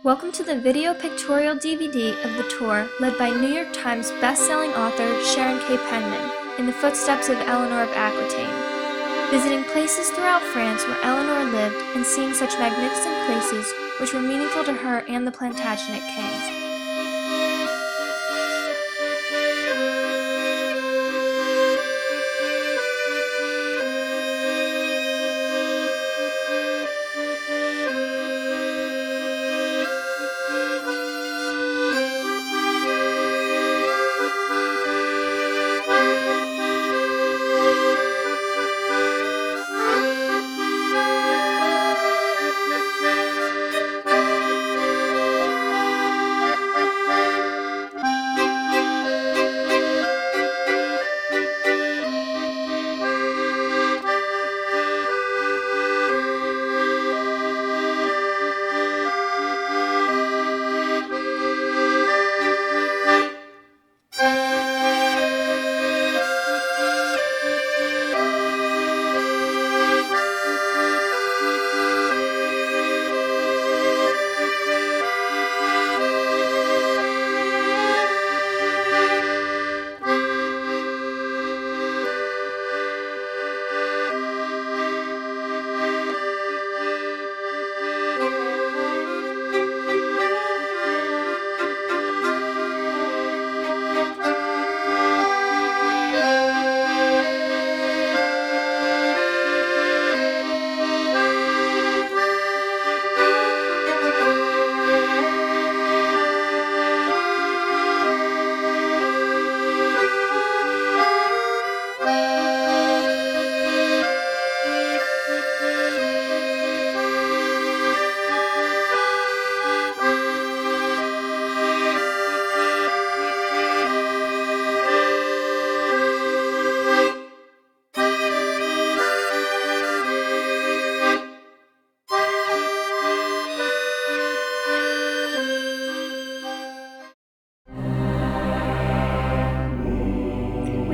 Welcome to the video pictorial DVD of the tour led by New York Times best-selling author Sharon Kay Penman in the footsteps of Eleanor of Aquitaine, visiting places throughout France where Eleanor lived and seeing such magnificent places which were meaningful to her and the Plantagenet kings.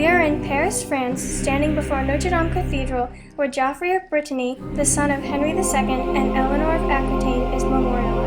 We are in Paris, France, standing before Notre Dame Cathedral, where Geoffrey of Brittany, the son of Henry II and Eleanor of Aquitaine, is memorialized.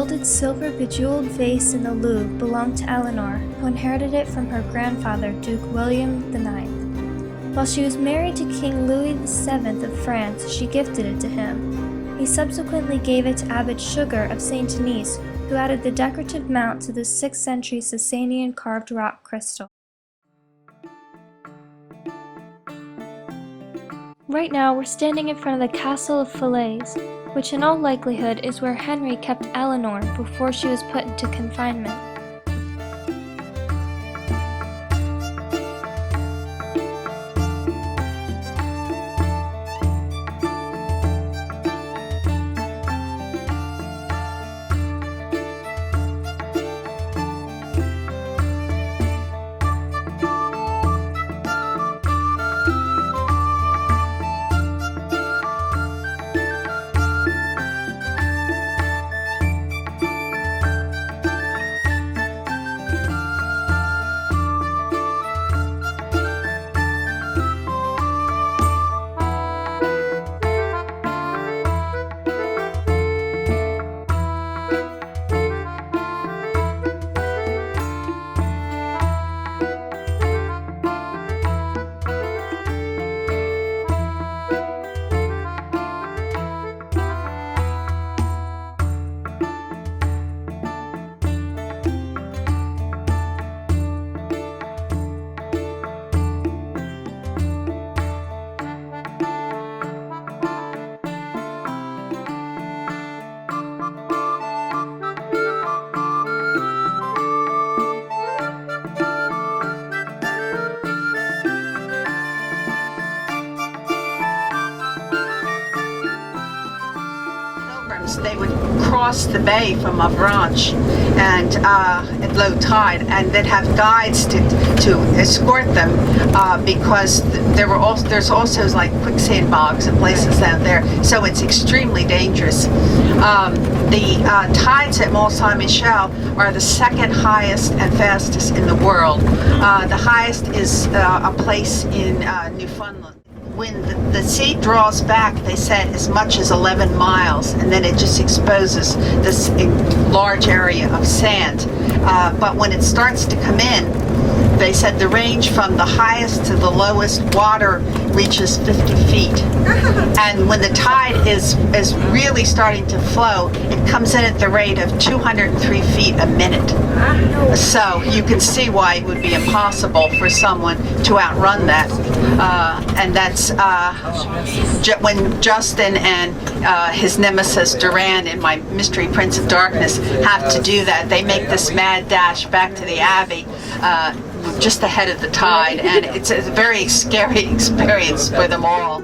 gilded silver bejeweled vase in the Louvre belonged to Eleanor, who inherited it from her grandfather, Duke William IX. While she was married to King Louis VII of France, she gifted it to him. He subsequently gave it to Abbot Sugar of St. Denis, who added the decorative mount to the 6th century Sasanian carved rock crystal. Right now, we're standing in front of the Castle of Falaise, which in all likelihood is where Henry kept Eleanor before she was put into confinement. They would cross the bay from Avranches and at low tide, and they'd have guides to escort them because there's also like quicksand bogs and places out there, so it's extremely dangerous. The tides at Mont Saint-Michel are the second highest and fastest in the world. The highest is a place in Newfoundland. When the sea draws back, they said as much as 11 miles, and then it just exposes this large area of sand. But when it starts to come in, they said the range from the highest to the lowest water reaches 50 feet. And when the tide is really starting to flow, it comes in at the rate of 203 feet a minute. So you can see why it would be impossible for someone to outrun that. And that's when Justin and his nemesis Durand in my Mystery Prince of Darkness have to do that. They make this mad dash back to the Abbey just ahead of the tide, and it's a very scary experience for them all.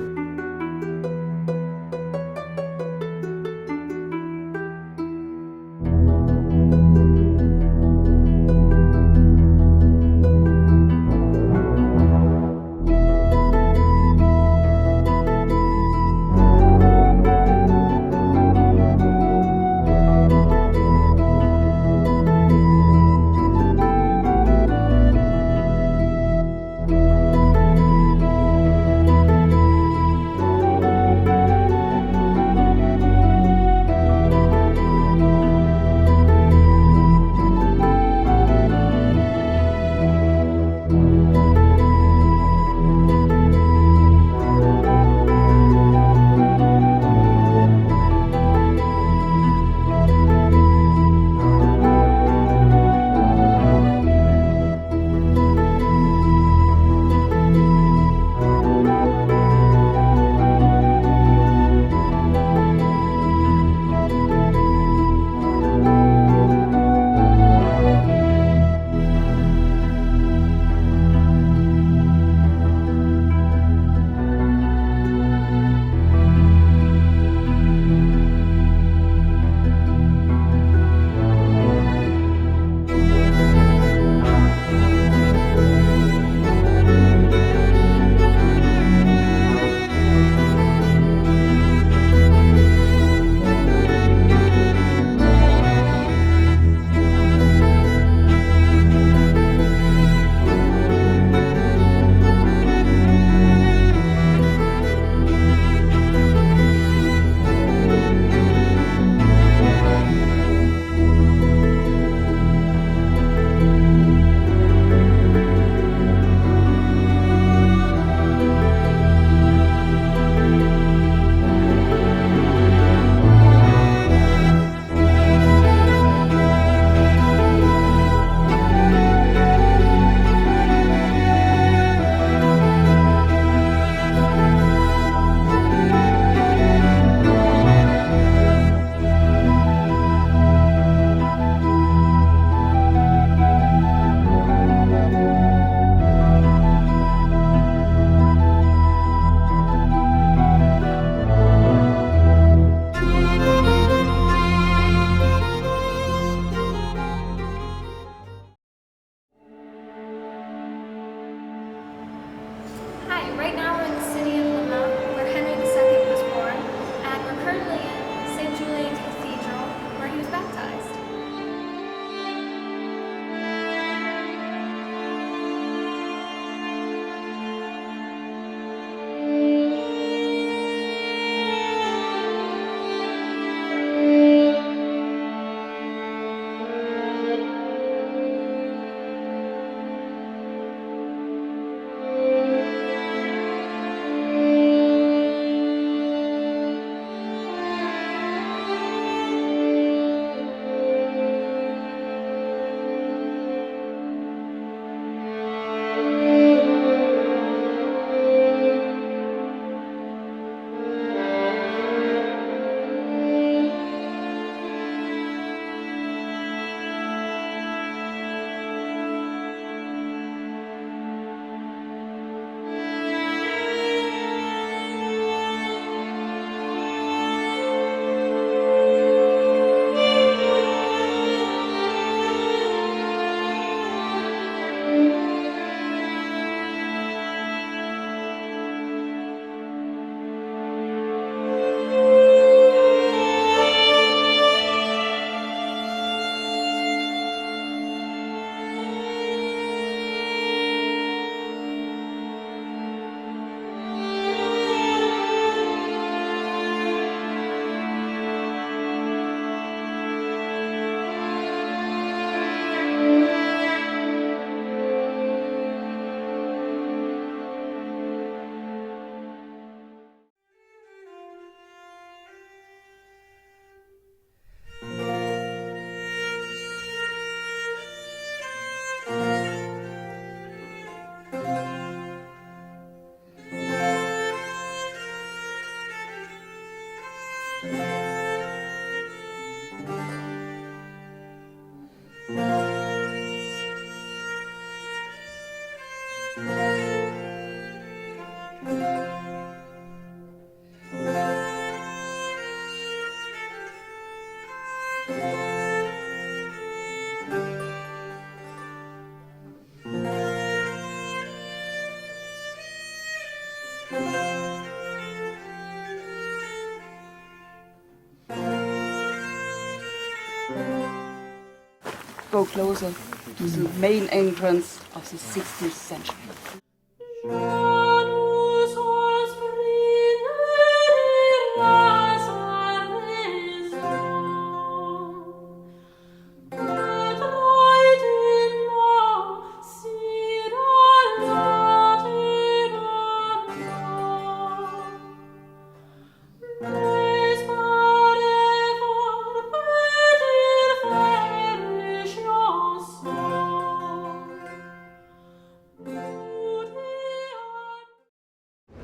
Go closer to the main entrance of the 16th century.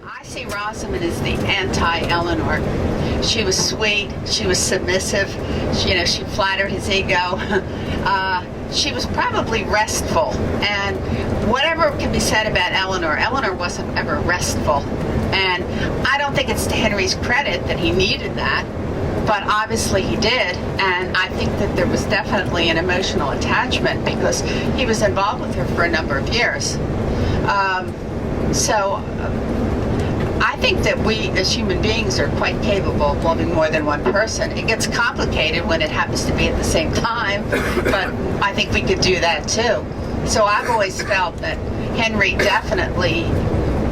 I see Rosamond as the anti-Eleanor. She was sweet, she was submissive, she flattered his ego. She was probably restful, and whatever can be said about Eleanor, Eleanor wasn't ever restful. And I don't think it's to Henry's credit that he needed that, but obviously he did, and I think that there was definitely an emotional attachment because he was involved with her for a number of years. I think that we as human beings are quite capable of loving more than one person. It gets complicated when it happens to be at the same time, but I think we could do that too. So I've always felt that Henry definitely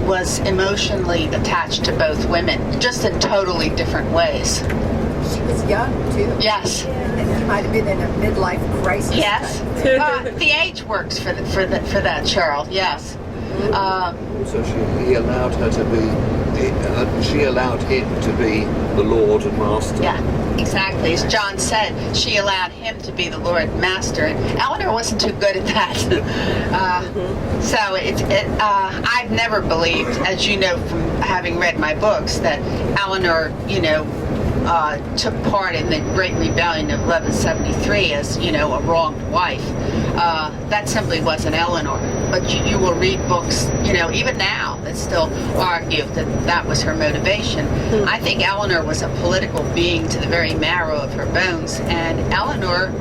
was emotionally attached to both women, just in totally different ways. She was young too. Yes. And he might have been in a midlife crisis. Yes. The age works for that, Cheryl. Yes. So he allowed her to be. She allowed him to be the Lord and Master. Yeah, exactly. As John said, she allowed him to be the Lord and Master, and Eleanor wasn't too good at that. I've never believed, as you know from having read my books, that Eleanor, took part in the Great Rebellion of 1173 as, a wronged wife. That simply wasn't Eleanor. But you will read books, even now, that still argue that that was her motivation. I think Eleanor was a political being to the very marrow of her bones, and Eleanor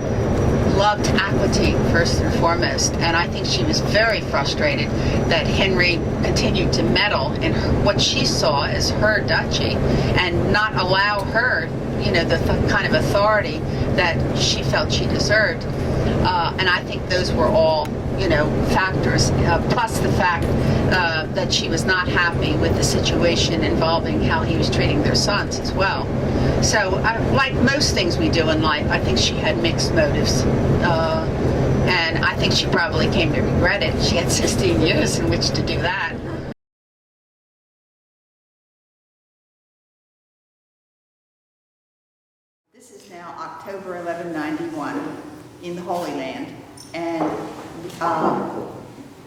loved Aquitaine first and foremost, and I think she was very frustrated that Henry continued to meddle in what she saw as her duchy and not allow her, the kind of authority that she felt she deserved. And I think those were all, factors, plus the fact that she was not happy with the situation involving how he was treating their sons as well. So, like most things we do in life, I think she had mixed motives. And I think she probably came to regret it. She had 16 years in which to do that. This is now October 1191 in the Holy Land, and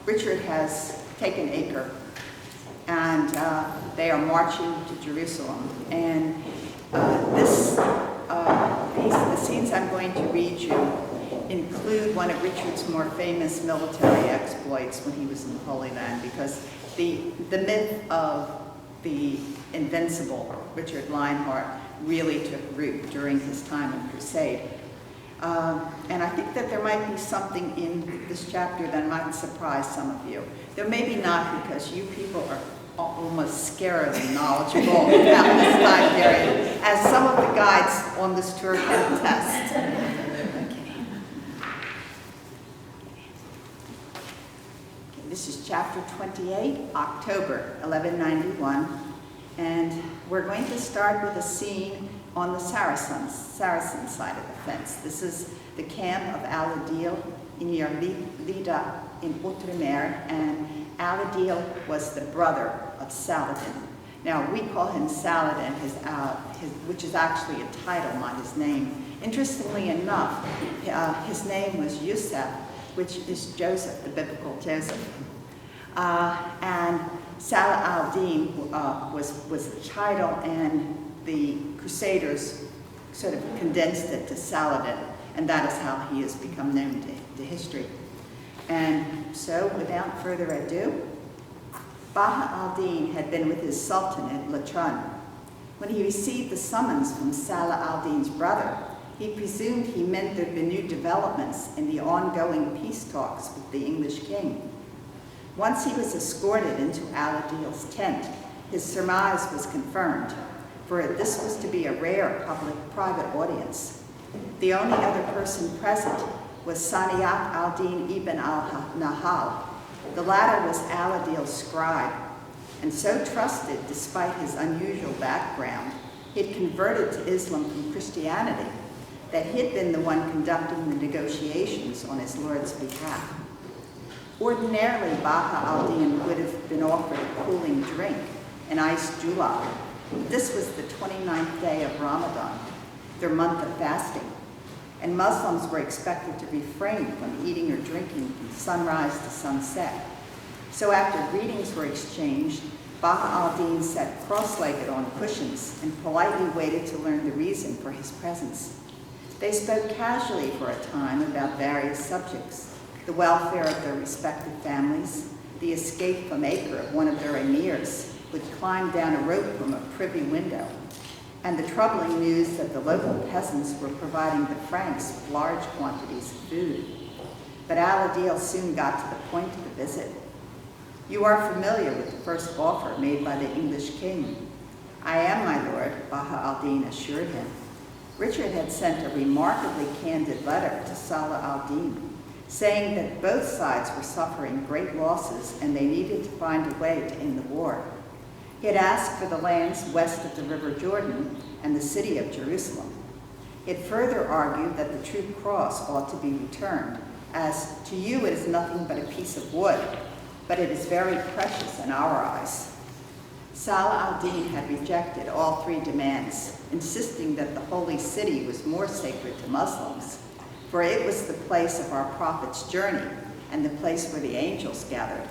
Richard has taken Acre, and they are marching to Jerusalem. And the scenes I'm going to read you include one of Richard's more famous military exploits when he was in the Holy Land, because the myth of the invincible Richard Lionheart really took root during his time in Crusade. And I think that there might be something in this chapter that might surprise some of you. There may be not, because you people are almost scarily knowledgeable about this time period, as some of the guides on this tour can attest. This is chapter 28, October 1191, and we're going to start with a scene on the Saracen side of the fence. This is the camp of Aladil near Lida in Outremer, and Aladil was the brother of Saladin. Now, we call him Saladin, which is actually a title, not his name. Interestingly enough, his name was Yusuf, which is Joseph, the biblical Joseph. And Salah al-Din was the title, and the Crusaders sort of condensed it to Saladin, and that is how he has become known to history. And so, without further ado, Baha al-Din had been with his sultan at Latran. When he received the summons from Salah al-Din's brother, he presumed he meant there had been new developments in the ongoing peace talks with the English king. Once he was escorted into al-Adil's tent, his surmise was confirmed, for this was to be a rare public-private audience. The only other person present was Saniyat al-Din ibn al-Nahal. The latter was al-Adil's scribe, and so trusted despite his unusual background, he had converted to Islam from Christianity, that he had been the one conducting the negotiations on his lord's behalf. Ordinarily, Baha al-Din would have been offered a cooling drink, an iced julab. This was the 29th day of Ramadan, their month of fasting, and Muslims were expected to refrain from eating or drinking from sunrise to sunset. So after greetings were exchanged, Baha al-Din sat cross-legged on cushions and politely waited to learn the reason for his presence. They spoke casually for a time about various subjects: the welfare of their respective families, the escape from Acre of one of their emirs, who had climbed down a rope from a privy window, and the troubling news that the local peasants were providing the Franks with large quantities of food. But al-Adil soon got to the point of the visit. "You are familiar with the first offer made by the English king." "I am, my lord," Baha al-Din assured him. Richard had sent a remarkably candid letter to Salah al-Din, saying that both sides were suffering great losses and they needed to find a way to end the war. He had asked for the lands west of the River Jordan and the city of Jerusalem. He had further argued that the true cross ought to be returned, as to you it is nothing but a piece of wood, but it is very precious in our eyes. Salah al-Din had rejected all three demands, insisting that the holy city was more sacred to Muslims, for it was the place of our prophet's journey and the place where the angels gathered.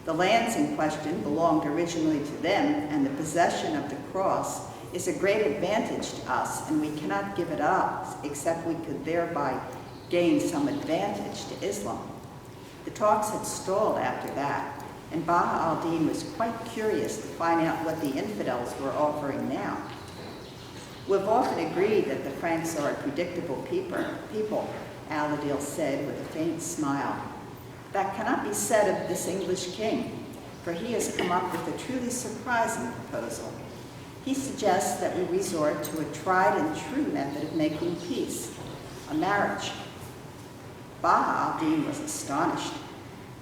The lands in question belonged originally to them, and the possession of the cross is a great advantage to us, and we cannot give it up except we could thereby gain some advantage to Islam. The talks had stalled after that, and Baha al-Din was quite curious to find out what the infidels were offering now. "We've often agreed that the Franks are a predictable people," al-Adil said with a faint smile. "That cannot be said of this English king, for he has come up with a truly surprising proposal. He suggests that we resort to a tried and true method of making peace, a marriage." Baha al-Din was astonished.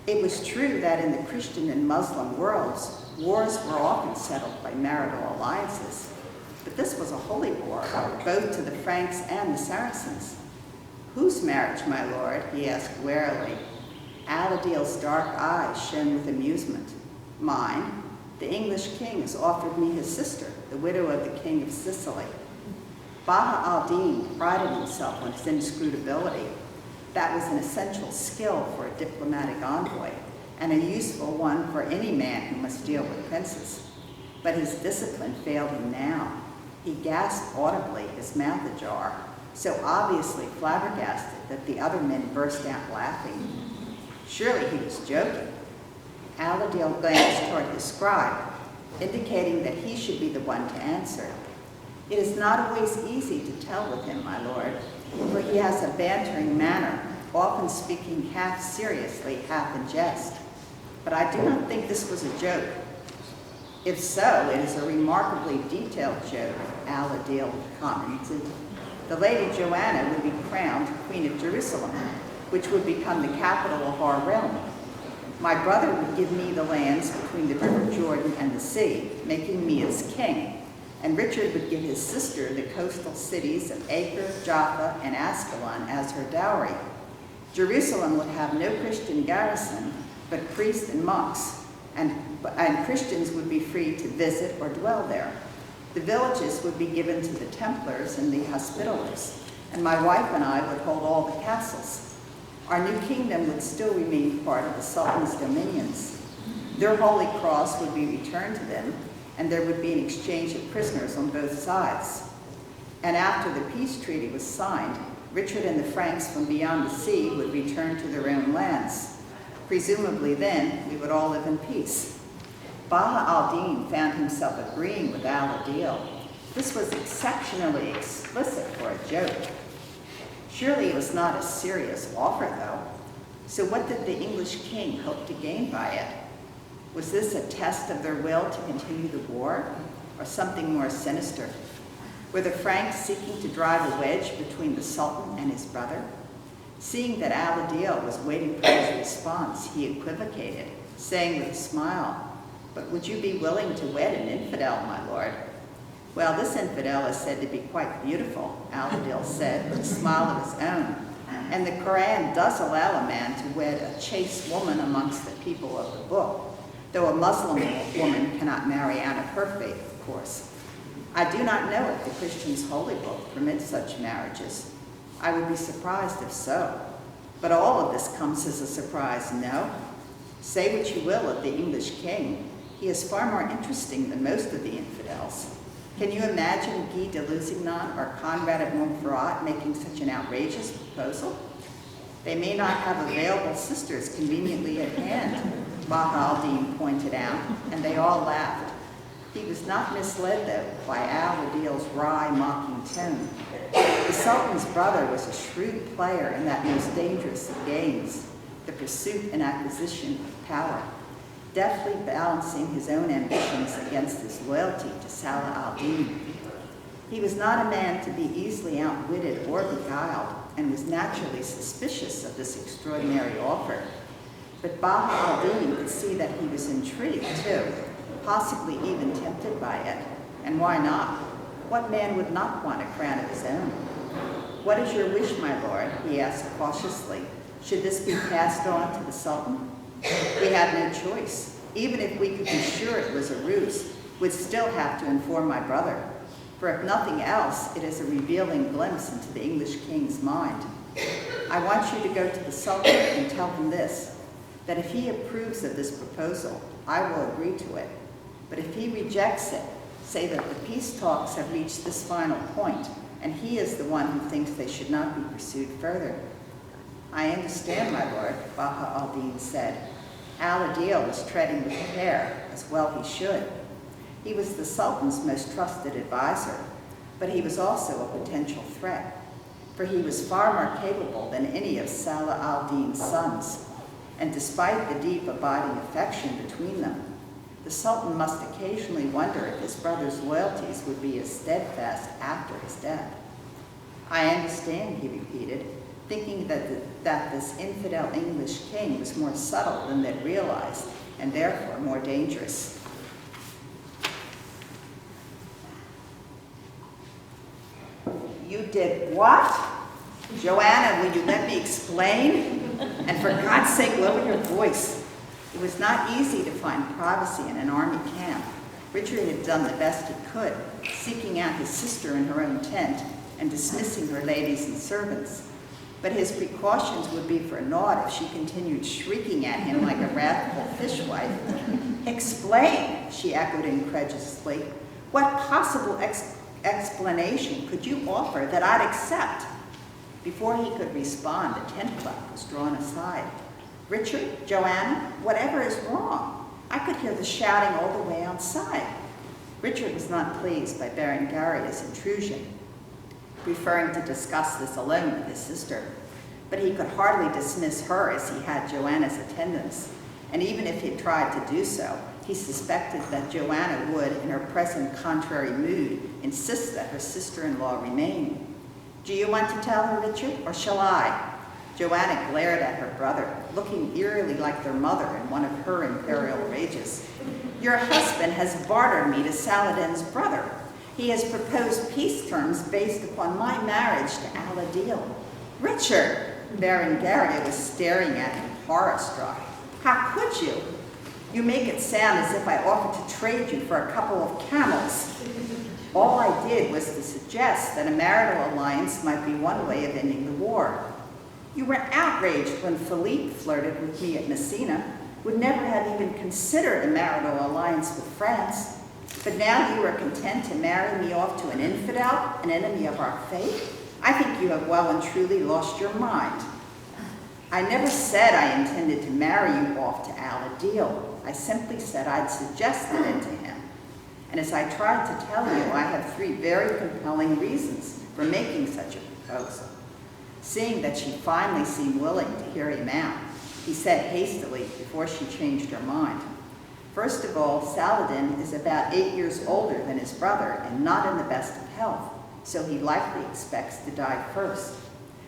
It was true that in the Christian and Muslim worlds, wars were often settled by marital alliances, but this was a holy war, both to the Franks and the Saracens. "Whose marriage, my lord?" he asked warily. Al-Adil's dark eyes shone with amusement. "Mine. The English king has offered me his sister, the widow of the king of Sicily." Baha al-Din prided himself on his inscrutability. That was an essential skill for a diplomatic envoy, and a useful one for any man who must deal with princes. But his discipline failed him now. He gasped audibly, his mouth ajar, so obviously flabbergasted that the other men burst out laughing. Surely he was joking. Al-Adil glanced toward his scribe, indicating that he should be the one to answer. "It is not always easy to tell with him, my lord, for he has a bantering manner, often speaking half seriously, half in jest. But I do not think this was a joke. If so, it is a remarkably detailed joke," Al-Adil commented. "The Lady Joanna would be crowned Queen of Jerusalem, which would become the capital of our realm. My brother would give me the lands between the River Jordan and the sea, making me its king, and Richard would give his sister the coastal cities of Acre, Jaffa, and Ascalon as her dowry. Jerusalem would have no Christian garrison, but priests and monks, and Christians would be free to visit or dwell there. The villages would be given to the Templars and the Hospitallers, and my wife and I would hold all the castles. Our new kingdom would still remain part of the Sultan's dominions. Their Holy Cross would be returned to them, and there would be an exchange of prisoners on both sides. And after the peace treaty was signed, Richard and the Franks from beyond the sea would return to their own lands. Presumably then, we would all live in peace. Baha al-Din found himself agreeing with al-Adil. This was exceptionally explicit for a joke. Surely it was not a serious offer, though. So what did the English king hope to gain by it? Was this a test of their will to continue the war, or something more sinister? Were the Franks seeking to drive a wedge between the Sultan and his brother? Seeing that al-Adil was waiting for his response, he equivocated, saying with a smile, "But would you be willing to wed an infidel, my lord?" "Well, this infidel is said to be quite beautiful," al-Adil said with a smile of his own. "And the Quran does allow a man to wed a chaste woman amongst the people of the book, though a Muslim woman cannot marry out of her faith, of course. I do not know if the Christian's holy book permits such marriages. I would be surprised if so. But all of this comes as a surprise, no? Say what you will of the English king. He is far more interesting than most of the infidels. Can you imagine Guy de Lusignan or Conrad of Montferrat making such an outrageous proposal? They may not have available sisters conveniently at hand," Baha al-Din pointed out, and they all laughed. He was not misled, though, by al-Adil's wry, mocking tone. The Sultan's brother was a shrewd player in that most dangerous of games, the pursuit and acquisition of power, deftly balancing his own ambitions against his loyalty to Salah al-Din. He was not a man to be easily outwitted or beguiled, and was naturally suspicious of this extraordinary offer. But Baha al-Din could see that he was intrigued, too, possibly even tempted by it. And why not? What man would not want a crown of his own? "What is your wish, my lord?" he asked cautiously. "Should this be passed on to the Sultan?" "We have no choice. Even if we could be sure it was a ruse, we'd still have to inform my brother. For if nothing else, it is a revealing glimpse into the English king's mind. I want you to go to the Sultan and tell him this, that if he approves of this proposal, I will agree to it. But if he rejects it, say that the peace talks have reached this final point, and he is the one who thinks they should not be pursued further." "I understand, my lord," Baha al-Din said. Al-Adil was treading with care, as well he should. He was the Sultan's most trusted advisor, but he was also a potential threat, for he was far more capable than any of Salah al-Din's sons. And despite the deep abiding affection between them, the Sultan must occasionally wonder if his brother's loyalties would be as steadfast after his death. "I understand," he repeated, thinking that this infidel English king was more subtle than they'd realized, and therefore more dangerous. "You did what? Joanna, will you let me explain? And for God's sake, lower your voice." It was not easy to find privacy in an army camp. Richard had done the best he could, seeking out his sister in her own tent and dismissing her ladies and servants. But his precautions would be for naught if she continued shrieking at him like a wrathful fishwife. "Explain," she echoed incredulously. "What possible explanation could you offer that I'd accept?" Before he could respond, a tent flap was drawn aside. "Richard, Joanna, whatever is wrong? I could hear the shouting all the way outside." Richard was not pleased by Berengaria's intrusion, preferring to discuss this alone with his sister. But he could hardly dismiss her as he had Joanna's attendance, and even if he tried to do so, he suspected that Joanna would, in her present contrary mood, insist that her sister-in-law remain. "Do you want to tell her, Richard, or shall I?" Joanna glared at her brother, looking eerily like their mother in one of her imperial rages. "Your husband has bartered me to Saladin's brother. He has proposed peace terms based upon my marriage to al-Adil." "Richard!" Berengaria was staring at him, horror-struck. "How could you? You make it sound as if I offered to trade you for a couple of camels." "All I did was to suggest that a marital alliance might be one way of ending the war. You were outraged when Philippe flirted with me at Messina. would never have even considered a marital alliance with France. But now you are content to marry me off to an infidel, an enemy of our faith? I think you have well and truly lost your mind. I never said I intended to marry you off to Al-Adil. I simply said I'd suggested it to him. And as I tried to tell you, I have 3 very compelling reasons for making such a proposal. Seeing that she finally seemed willing to hear him out, he said hastily before she changed her mind. First of all, Saladin is about 8 years older than his brother and not in the best of health, so he likely expects to die first.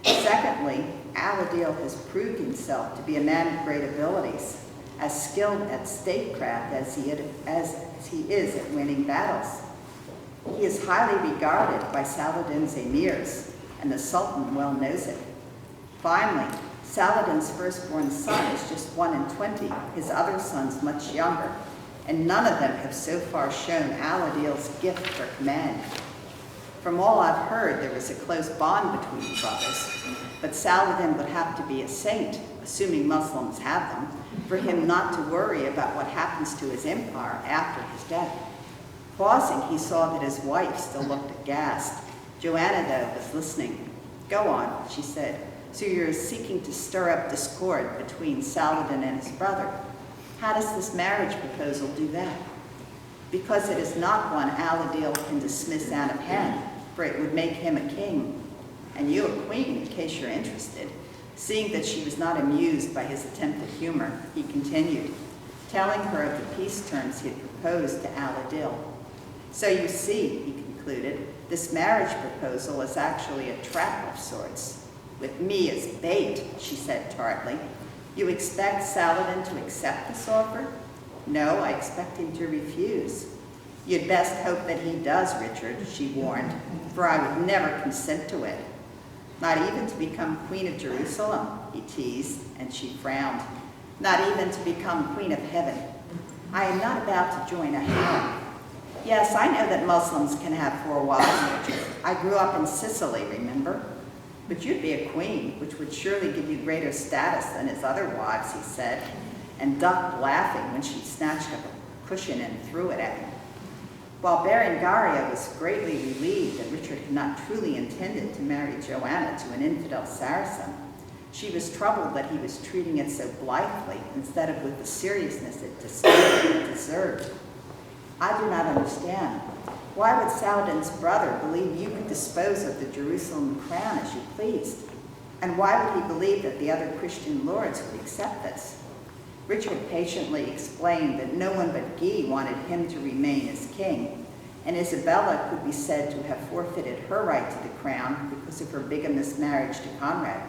Secondly, Al-Adil has proved himself to be a man of great abilities, as skilled at statecraft as he is at winning battles. He is highly regarded by Saladin's emirs, and the Sultan well knows it. Finally, Saladin's firstborn son is just 1 in 20, his other sons much younger, and none of them have so far shown Al-Adil's gift for command. From all I've heard, there is a close bond between the brothers, but Saladin would have to be a saint, assuming Muslims have them, for him not to worry about what happens to his empire after his death. Pausing, he saw that his wife still looked aghast. Joanna, though, was listening. Go on, she said. So you're seeking to stir up discord between Saladin and his brother. How does this marriage proposal do that? Because it is not one Al-Adil can dismiss out of hand, for it would make him a king, and you a queen, in case you're interested. Seeing that she was not amused by his attempt at humor, he continued, telling her of the peace terms he had proposed to Al-Adil. So you see, he concluded, this marriage proposal is actually a trap of sorts. With me as bait, she said tartly. You expect Saladin to accept this offer? No, I expect him to refuse. You'd best hope that he does, Richard, she warned, for I would never consent to it. Not even to become Queen of Jerusalem, he teased, and she frowned. Not even to become Queen of Heaven. I am not about to join a harem. Yes, I know that Muslims can have 4 wives, Richard. I grew up in Sicily, remember? But you'd be a queen, which would surely give you greater status than his other wives, he said, and ducked laughing when she snatched up a cushion and threw it at him. While Berengaria was greatly relieved that Richard had not truly intended to marry Joanna to an infidel Saracen, she was troubled that he was treating it so blithely instead of with the seriousness it deserved. I do not understand. Why would Saladin's brother believe you could dispose of the Jerusalem crown as you pleased? And why would he believe that the other Christian lords would accept this? Richard patiently explained that no one but Guy wanted him to remain as king, and Isabella could be said to have forfeited her right to the crown because of her bigamous marriage to Conrad.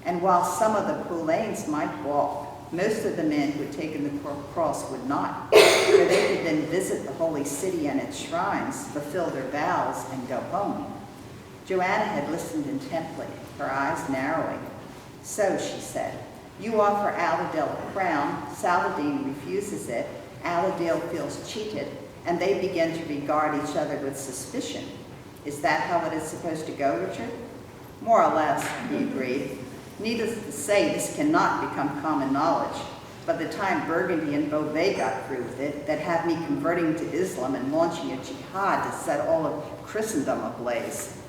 And while some of the Pulains might balk, most of the men who had taken the cross would not, for they could then visit the holy city and its shrines, fulfill their vows, and go home. Joanna had listened intently, her eyes narrowing. So, she said, you offer Al-Adil a crown, Saladin refuses it, Al-Adil feels cheated, and they begin to regard each other with suspicion. Is that how it is supposed to go, Richard? More or less, he agreed. Needless to say, this cannot become common knowledge. By the time Burgundy and Beauvais got through with it, that had me converting to Islam and launching a jihad to set all of Christendom ablaze.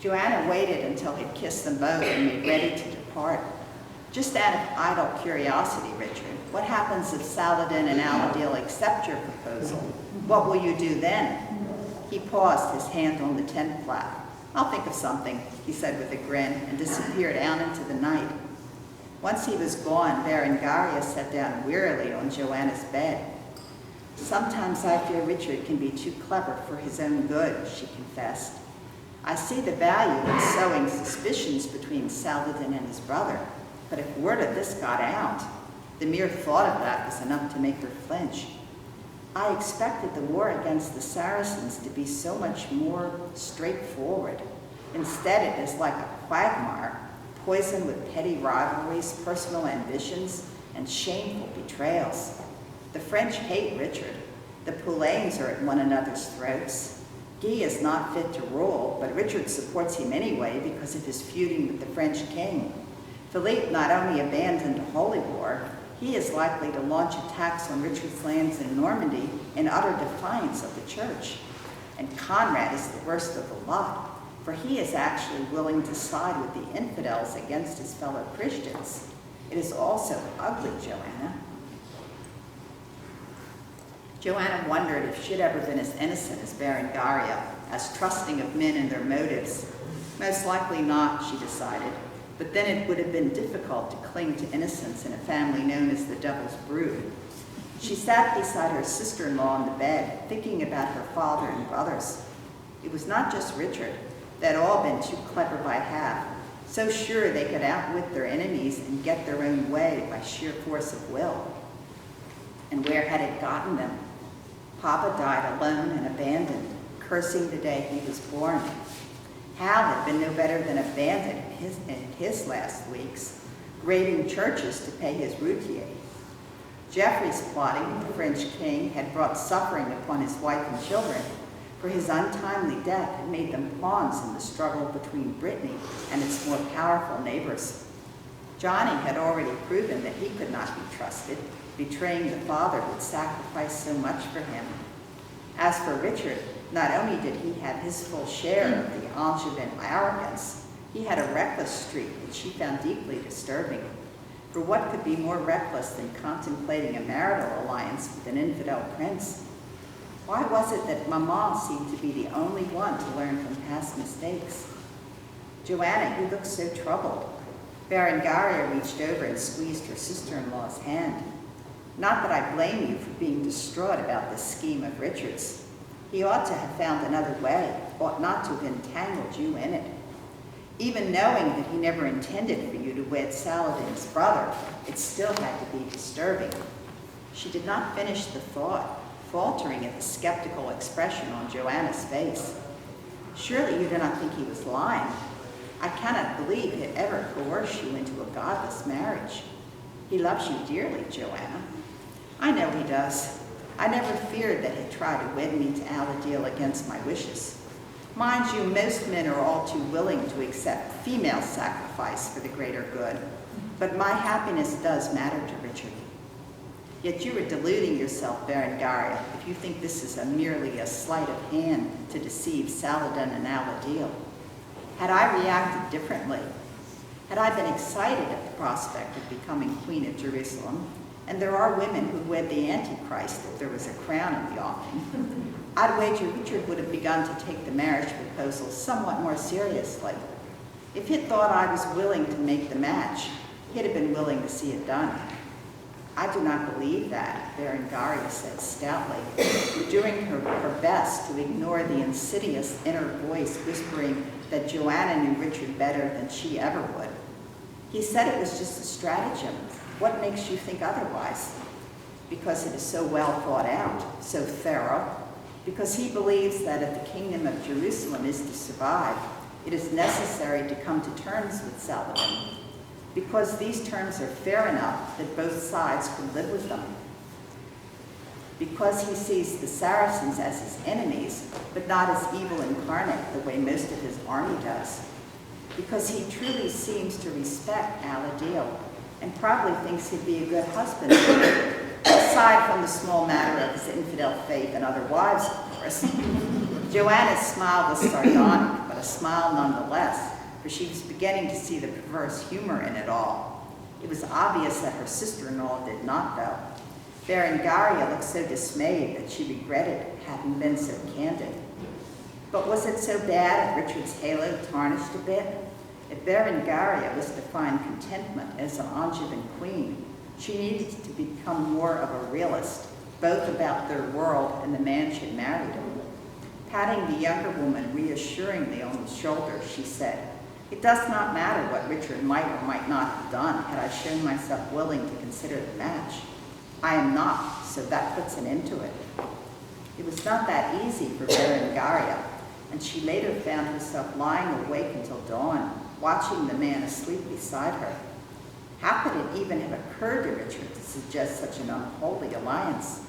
Joanna waited until he'd kissed them both and made ready to depart. Just out of idle curiosity, Richard, what happens if Saladin and Al-Adil accept your proposal? What will you do then? He paused, his hand on the tent flap. I'll think of something, he said with a grin, and disappeared out into the night. Once he was gone, Berengaria sat down wearily on Joanna's bed. Sometimes I fear Richard can be too clever for his own good, she confessed. I see the value in sowing suspicions between Saladin and his brother, but if word of this got out, the mere thought of that was enough to make her flinch. I expected the war against the Saracens to be so much more straightforward. Instead, it is like a quagmire, poisoned with petty rivalries, personal ambitions, and shameful betrayals. The French hate Richard. The Pulains are at one another's throats. Guy is not fit to rule, but Richard supports him anyway because of his feuding with the French king. Philippe not only abandoned a holy war, he is likely to launch attacks on Richard's lands in Normandy in utter defiance of the church. And Conrad is the worst of the lot, for he is actually willing to side with the infidels against his fellow Christians. It is also ugly, Joanna. Joanna wondered if she'd ever been as innocent as Berengaria, as trusting of men and their motives. Most likely not, she decided, but then it would have been difficult to cling to innocence in a family known as the Devil's Brood. She sat beside her sister-in-law in the bed, thinking about her father and brothers. It was not just Richard. They had all been too clever by half, so sure they could outwit their enemies and get their own way by sheer force of will. And where had it gotten them? Papa died alone and abandoned, cursing the day he was born. Hal had been no better than a bandit in his last weeks, raiding churches to pay his routier. Geoffrey's plotting with the French king had brought suffering upon his wife and children, for his untimely death had made them pawns in the struggle between Brittany and its more powerful neighbors. Johnny had already proven that he could not be trusted, betraying the father who had sacrificed so much for him. As for Richard, not only did he have his full share of the Angevin arrogance, he had a reckless streak that she found deeply disturbing. For what could be more reckless than contemplating a marital alliance with an infidel prince? Why was it that Maman seemed to be the only one to learn from past mistakes? Joanna, you look so troubled. Berengaria reached over and squeezed her sister-in-law's hand. Not that I blame you for being distraught about this scheme of Richard's. He ought to have found another way, ought not to have entangled you in it. Even knowing that he never intended for you to wed Saladin's brother, it still had to be disturbing. She did not finish the thought, faltering at the skeptical expression on Joanna's face. Surely you do not think he was lying. I cannot believe he'd ever coerce you into a godless marriage. He loves you dearly, Joanna. I know he does. I never feared that he'd try to wed me to Aladil against my wishes. Mind you, most men are all too willing to accept female sacrifice for the greater good, but my happiness does matter to Richard. Yet you are deluding yourself, Berengaria, if you think this is merely a sleight of hand to deceive Saladin and Aladil. Had I reacted differently, had I been excited at the prospect of becoming Queen of Jerusalem, and there are women who wed the Antichrist if there was a crown in the offing, I'd wager Richard would have begun to take the marriage proposal somewhat more seriously. If he'd thought I was willing to make the match, he'd have been willing to see it done. I do not believe that, Berengaria said stoutly, doing her best to ignore the insidious inner voice whispering that Joanna knew Richard better than she ever would. He said it was just a stratagem. What makes you think otherwise? Because it is so well thought out, so thorough. Because he believes that if the kingdom of Jerusalem is to survive, it is necessary to come to terms with Saladin. Because these terms are fair enough that both sides could live with them. Because he sees the Saracens as his enemies, but not as evil incarnate the way most of his army does. Because he truly seems to respect Aladil, and probably thinks he'd be a good husband, aside from the small matter of his infidel faith and other wives, of course. Joanna's smile was sardonic, but a smile nonetheless, for she was beginning to see the perverse humor in it all. It was obvious that her sister-in-law did not, though. Berengaria looked so dismayed that she regretted having been so candid. But was it so bad if Richard's halo tarnished a bit? If Berengaria was to find contentment as an Angevin queen, she needed to become more of a realist, both about their world and the man she had married. Patting the younger woman reassuringly on the shoulder, she said, "It does not matter what Richard might or might not have done had I shown myself willing to consider the match. I am not, so that puts an end to it." It was not that easy for Berengaria, and she later found herself lying awake until dawn, watching the man asleep beside her. How could it even have occurred to Richard to suggest such an unholy alliance?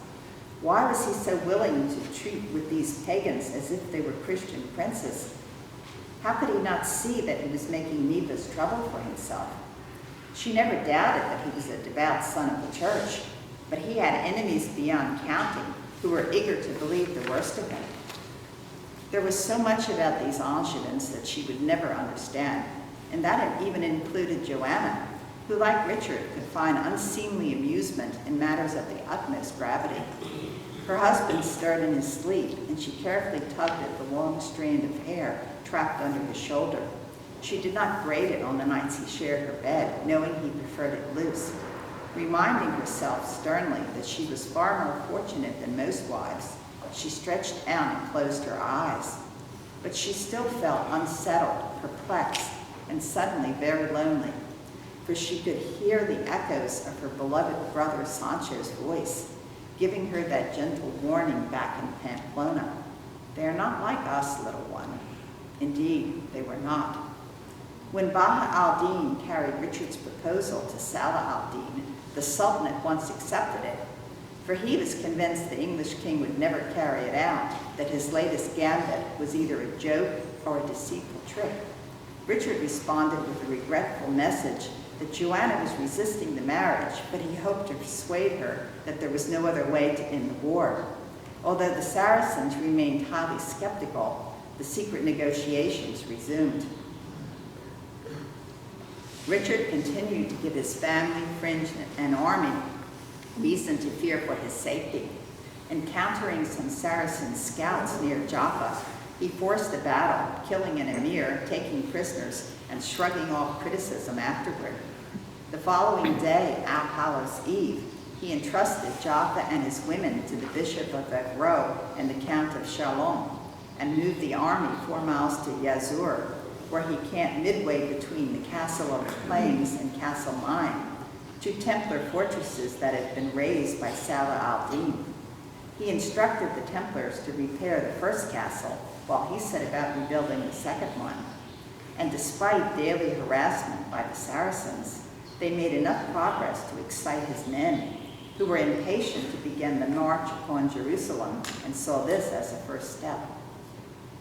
Why was he so willing to treat with these pagans as if they were Christian princes? How could he not see that he was making needless trouble for himself? She never doubted that he was a devout son of the church, but he had enemies beyond counting who were eager to believe the worst of him. There was so much about these Angevins that she would never understand, and that even included Joanna, who, like Richard, could find unseemly amusement in matters of the utmost gravity. Her husband stirred in his sleep, and she carefully tugged at the long strand of hair trapped under his shoulder. She did not braid it on the nights he shared her bed, knowing he preferred it loose, reminding herself sternly that she was far more fortunate than most wives. She stretched out and closed her eyes, but she still felt unsettled, perplexed, and suddenly very lonely, for she could hear the echoes of her beloved brother Sancho's voice, giving her that gentle warning back in Pamplona. "They are not like us, little one." Indeed, they were not. When Baha al-Din carried Richard's proposal to Salah al-Din, the Sultan at once accepted it, for he was convinced the English king would never carry it out, that his latest gambit was either a joke or a deceitful trick. Richard responded with a regretful message that Joanna was resisting the marriage, but he hoped to persuade her that there was no other way to end the war. Although the Saracens remained highly skeptical, the secret negotiations resumed. Richard continued to give his family, friends, and army reason to fear for his safety. Encountering some Saracen scouts near Jaffa, he forced a battle, killing an emir, taking prisoners, and shrugging off criticism afterward. The following day, All Hallows' Eve, he entrusted Jaffa and his women to the Bishop of Evreux and the Count of Chalon, and moved the army 4 miles to Yazur, where he camped midway between the Castle of the Plains and Castle Mine, 2 Templar fortresses that had been raised by Salah al-Din. He instructed the Templars to repair the first castle, while he set about rebuilding the second one. And despite daily harassment by the Saracens, they made enough progress to excite his men, who were impatient to begin the march upon Jerusalem and saw this as a first step.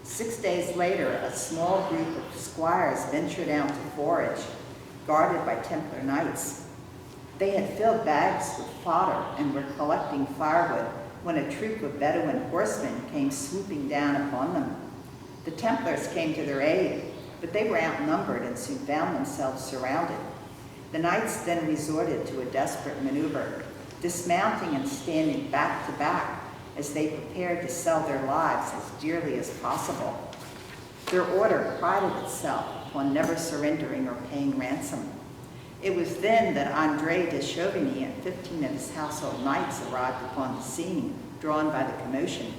6 days later, a small group of squires ventured out to forage, guarded by Templar knights. They had filled bags with fodder and were collecting firewood when a troop of Bedouin horsemen came swooping down upon them. The Templars came to their aid, but they were outnumbered and soon found themselves surrounded. The knights then resorted to a desperate maneuver, dismounting and standing back to back as they prepared to sell their lives as dearly as possible. Their order prided itself upon never surrendering or paying ransom. It was then that André de Chauvigny and 15 of his household knights arrived upon the scene, drawn by the commotion.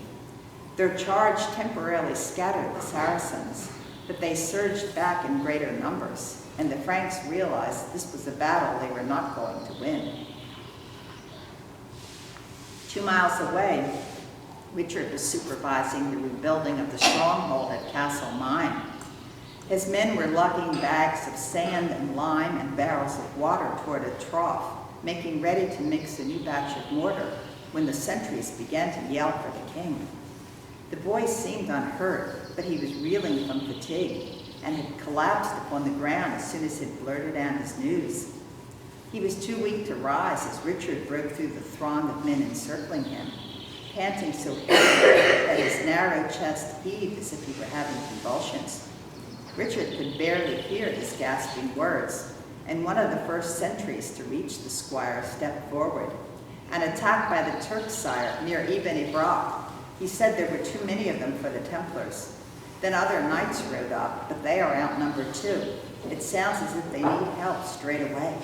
Their charge temporarily scattered the Saracens, but they surged back in greater numbers, and the Franks realized this was a battle they were not going to win. 2 miles away, Richard was supervising the rebuilding of the stronghold at Castle Mine. His men were lugging bags of sand and lime and barrels of water toward a trough, making ready to mix a new batch of mortar when the sentries began to yell for the king. The boy seemed unhurt, but he was reeling from fatigue and had collapsed upon the ground as soon as he blurted out his news. He was too weak to rise as Richard broke through the throng of men encircling him, panting so heavily that his narrow chest heaved as if he were having convulsions. Richard could barely hear his gasping words, and one of the first sentries to reach the squire stepped forward. An attack by the Turks, sire, near Ibn Ibrahim. He said there were too many of them for the Templars. Then other knights rode up, but they are outnumbered too. It sounds as if they need help straight away.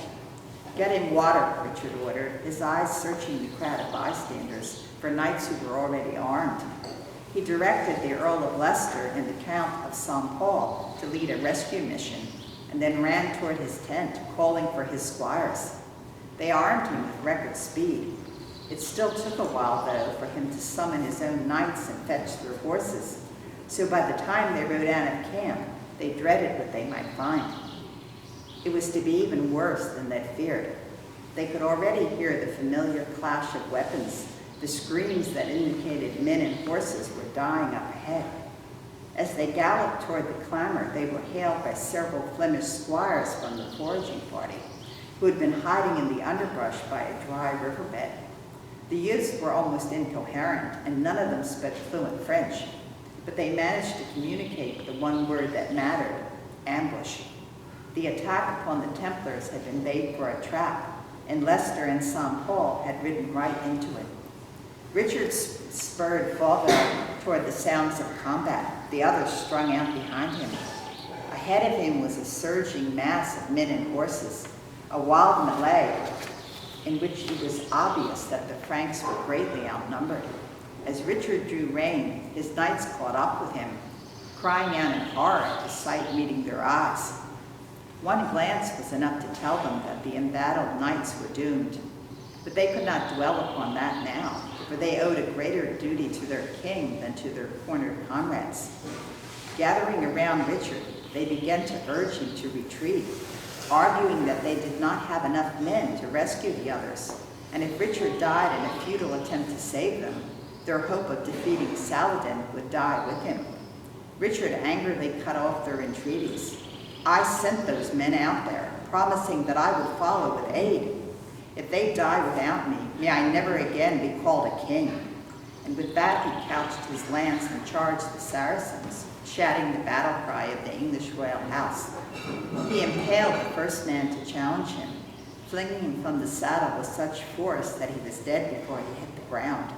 Get him water, Richard ordered, his eyes searching the crowd of bystanders for knights who were already armed. He directed the Earl of Leicester and the Count of St. Paul to lead a rescue mission, and then ran toward his tent, calling for his squires. They armed him with record speed. It still took a while, though, for him to summon his own knights and fetch their horses. So by the time they rode out of camp, they dreaded what they might find. It was to be even worse than they feared. They could already hear the familiar clash of weapons, the screams that indicated men and horses were dying up ahead. As they galloped toward the clamor, they were hailed by several Flemish squires from the foraging party. who had been hiding in the underbrush by a dry riverbed. The youths were almost incoherent, and none of them spoke fluent French, but they managed to communicate the one word that mattered: ambush. The attack upon the Templars had been made for a trap, and Leicester and St. Paul had ridden right into it. Richard spurred Vauvelle toward the sounds of combat, the others strung out behind him. Ahead of him was a surging mass of men and horses, a wild melee in which it was obvious that the Franks were greatly outnumbered. As Richard drew rein, his knights caught up with him, crying out in horror at the sight meeting their eyes. One glance was enough to tell them that the embattled knights were doomed, but they could not dwell upon that now, for they owed a greater duty to their king than to their cornered comrades. Gathering around Richard, they began to urge him to retreat, arguing that they did not have enough men to rescue the others, and if Richard died in a futile attempt to save them, their hope of defeating Saladin would die with him. Richard angrily cut off their entreaties. "I sent those men out there, promising that I would follow with aid. If they die without me, may I never again be called a king." And with that he couched his lance and charged the Saracens, shouting the battle cry of the English royal house. He impaled the first man to challenge him, flinging him from the saddle with such force that he was dead before he hit the ground.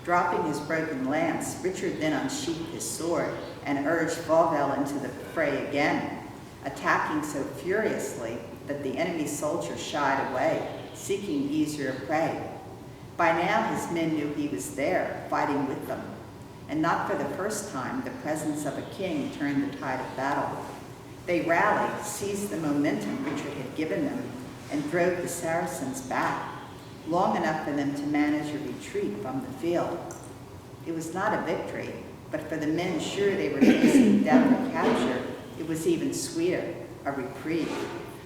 Dropping his broken lance, Richard then unsheathed his sword and urged Vauvelle into the fray again, attacking so furiously that the enemy soldiers shied away, seeking easier prey. By now his men knew he was there, fighting with them, and not for the first time the presence of a king turned the tide of battle. They rallied, seized the momentum Richard had given them, and drove the Saracens back, long enough for them to manage a retreat from the field. It was not a victory, but for the men sure they were facing death or capture, it was even sweeter, a reprieve,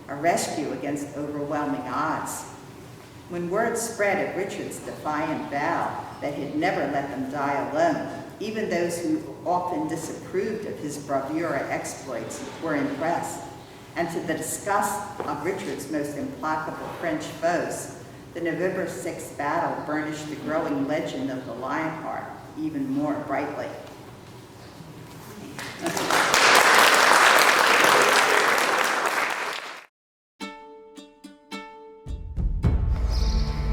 a rescue against overwhelming odds. When word spread of Richard's defiant vow that he'd never let them die alone, even those who often disapproved of his bravura exploits were impressed. And to the disgust of Richard's most implacable French foes, the November 6th battle burnished the growing legend of the Lionheart even more brightly.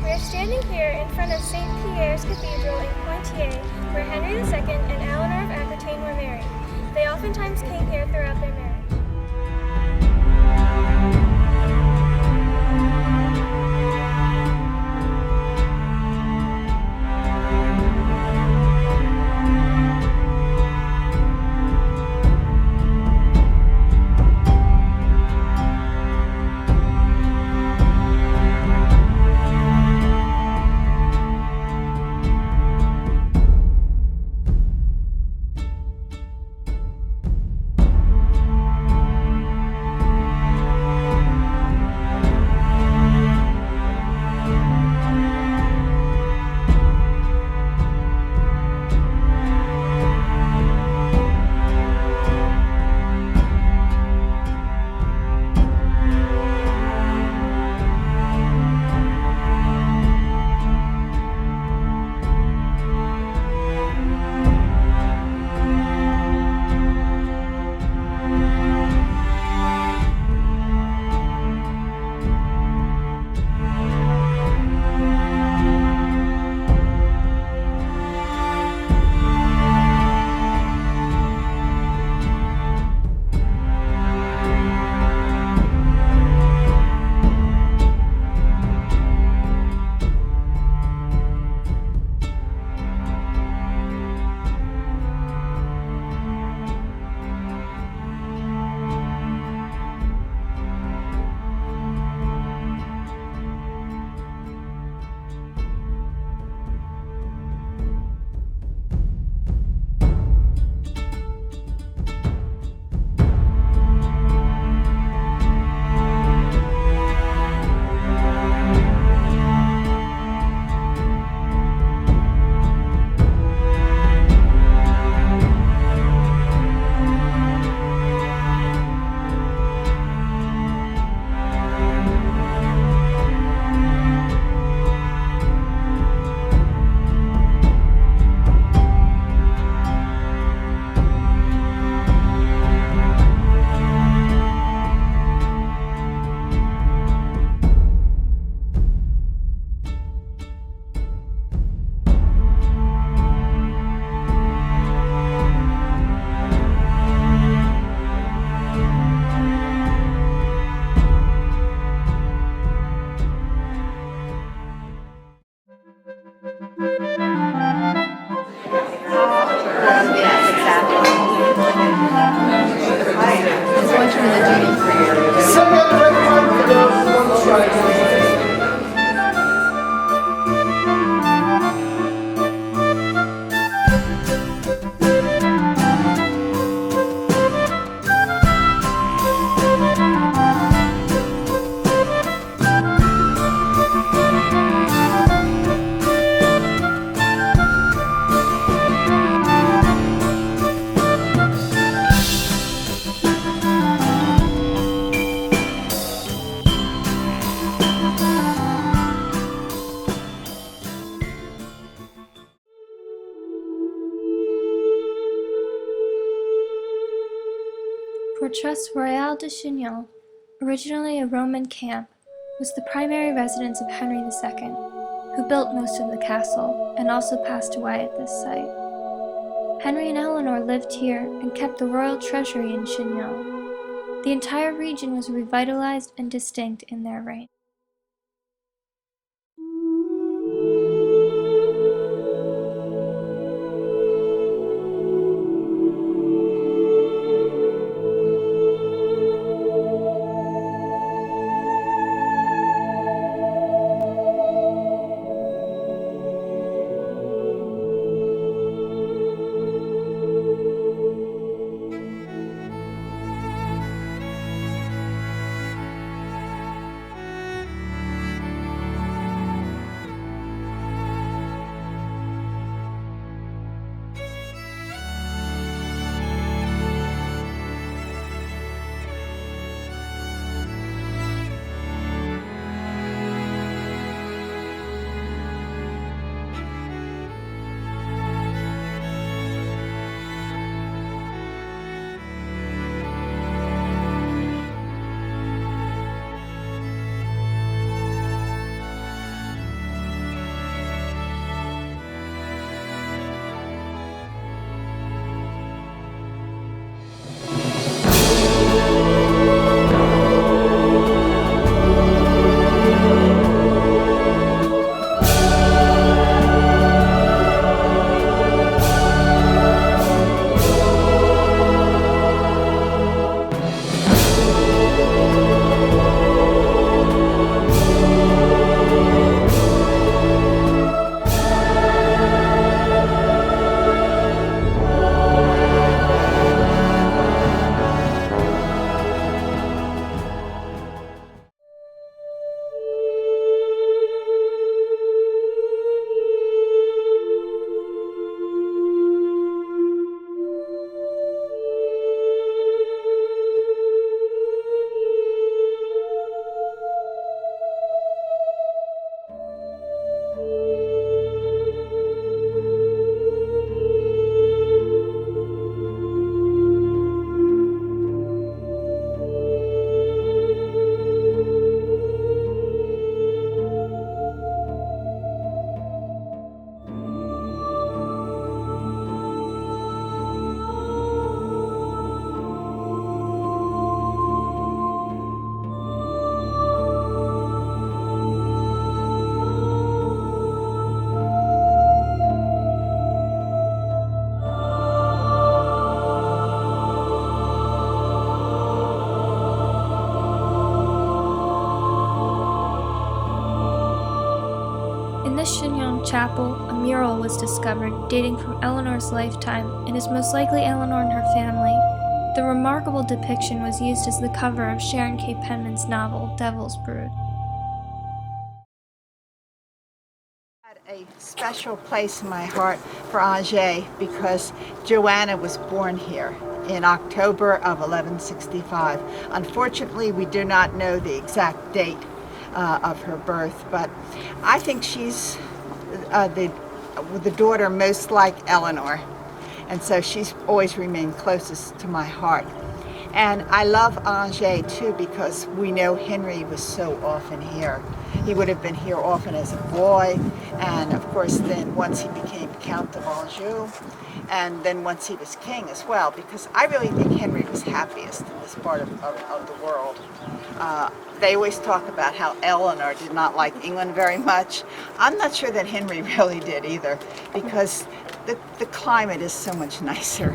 We are standing here in front of St. Pierre's Cathedral in Poitiers, where Henry II and Eleanor of Aquitaine were married. They oftentimes came here throughout their marriage. Fortress Royale de Chinon, originally a Roman camp, was the primary residence of Henry II, who built most of the castle and also passed away at this site. Henry and Eleanor lived here and kept the royal treasury in Chinon. The entire region was revitalized and distinct in their reign. In this Chinon chapel, a mural was discovered dating from Eleanor's lifetime and is most likely Eleanor and her family. The remarkable depiction was used as the cover of Sharon Kay Penman's novel, Devil's Brood. I had a special place in my heart for Angers because Joanna was born here in October of 1165. Unfortunately, we do not know the exact date of her birth, but I think she's the daughter most like Eleanor, and so she's always remained closest to my heart. And I love Angers too because we know Henry was so often here. He would have been here often as a boy, and of course then once he became Count of Anjou, and then once he was king as well, because I really think Henry was happiest in this part of the world. They always talk about how Eleanor did not like England very much. I'm not sure that Henry really did either, because the climate is so much nicer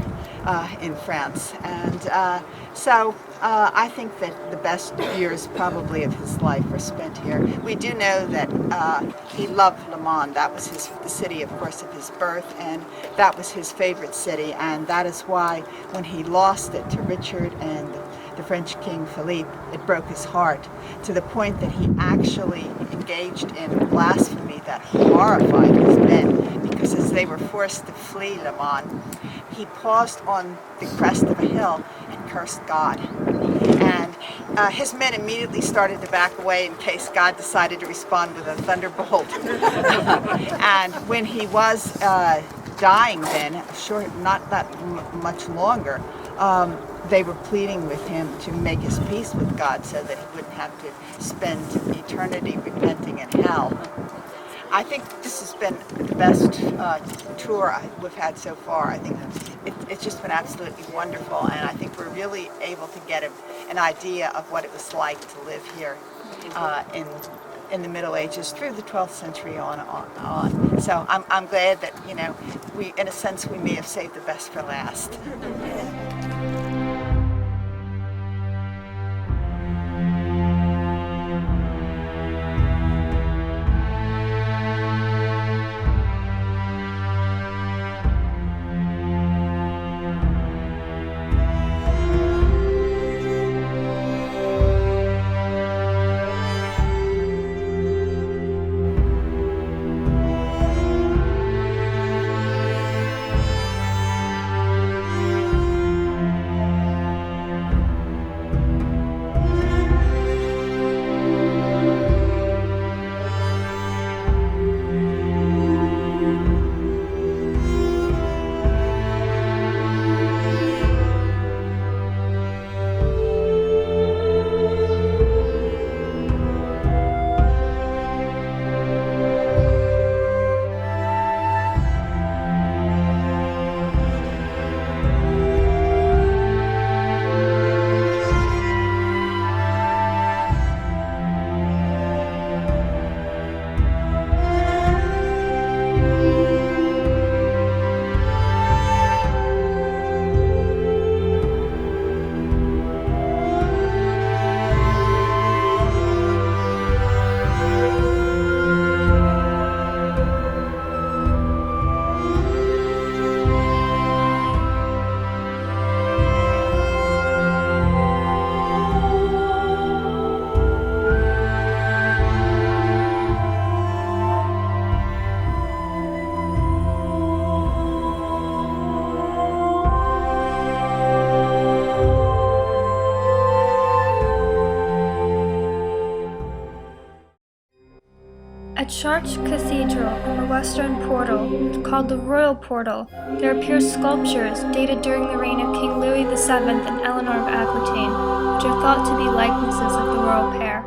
in France. And so I think that the best years probably of his life were spent here. We do know that he loved Le Mans. That was the city, of course, of his birth, and that was his favorite city. And that is why when he lost it to Richard and the French King Philippe, it broke his heart to the point that he actually engaged in blasphemy that horrified his men, because as they were forced to flee Le Mans, he paused on the crest of a hill and cursed God. And his men immediately started to back away in case God decided to respond with a thunderbolt. And when he was dying then, not that much longer, they were pleading with him to make his peace with God so that he wouldn't have to spend eternity repenting in hell. I think this has been the best tour we've had so far. I think it's just been absolutely wonderful, and I think we're really able to get an idea of what it was like to live here in the Middle Ages through the 12th century on. So I'm glad that, you know, we, in a sense, we may have saved the best for last. At Chartres Cathedral in the western portal, called the Royal Portal, there appear sculptures dated during the reign of King Louis VII and Eleanor of Aquitaine, which are thought to be likenesses of the royal pair.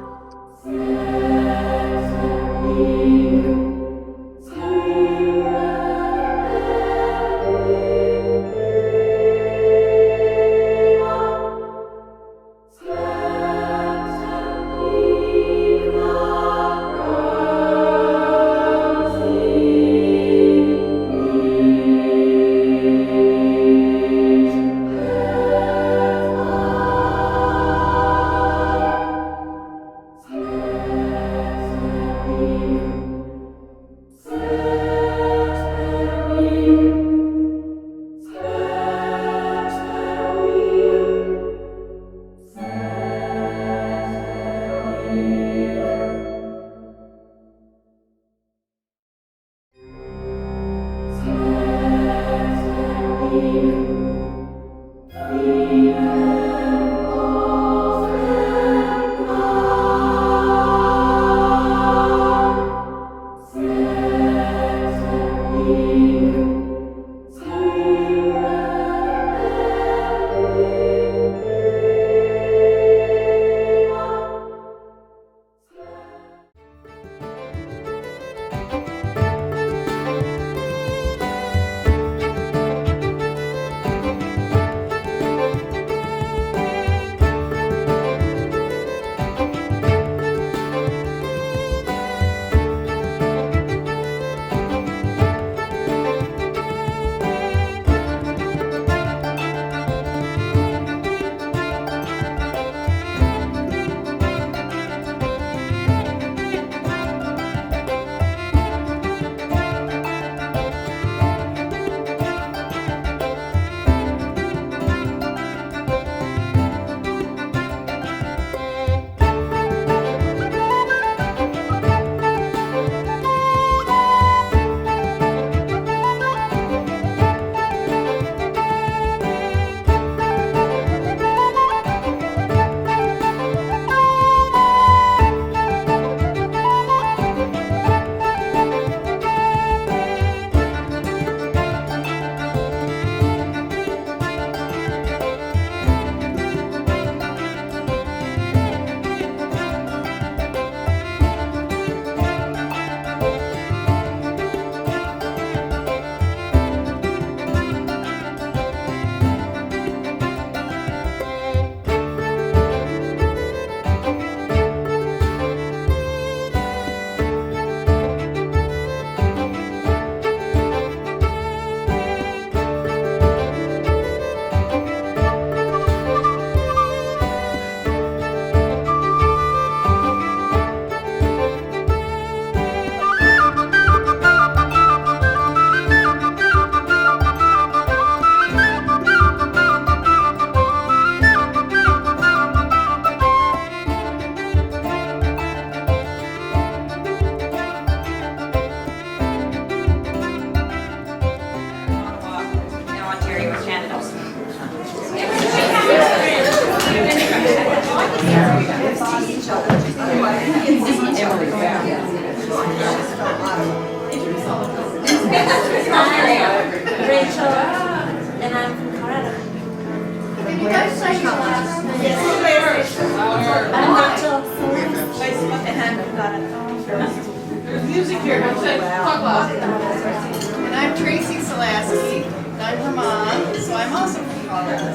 There's music here. Talk loud. And I'm Tracy Selasky. I'm her mom, so I'm also from Colorado.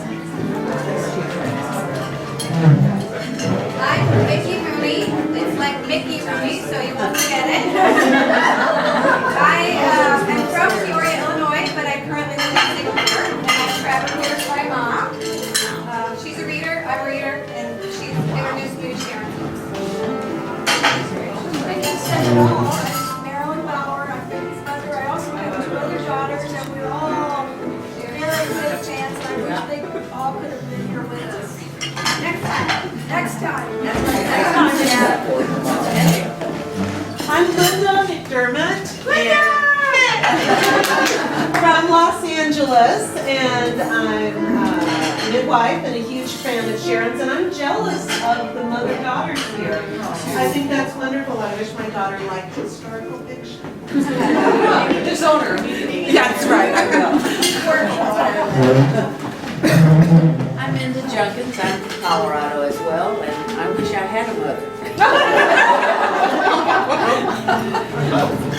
I'm Mickey Rooney. It's like Mickey Rooney, so you won't forget it. I am from Peoria, Illinois, but I currently live in Singapore. And I travel here with my mom. She's a reader, I'm a reader, and she's introduced me to Sharon. Marilyn Bauer, I'm Vicky's mother. I also have 2 other daughters, and we're all very big fans. And I wish they all could have been here with us. Next time. Next time. That's right. Next time. I'm Linda McDermott. From Los Angeles, and I'm a midwife and a huge fan of Sharon's, and I'm jealous of the mother-daughters here. I think that's wonderful. I wish my daughter liked historical fiction. Disown her immediately. That's right, I will. I'm Linda Junkins. I'm from Colorado as well, and I wish I had a mother.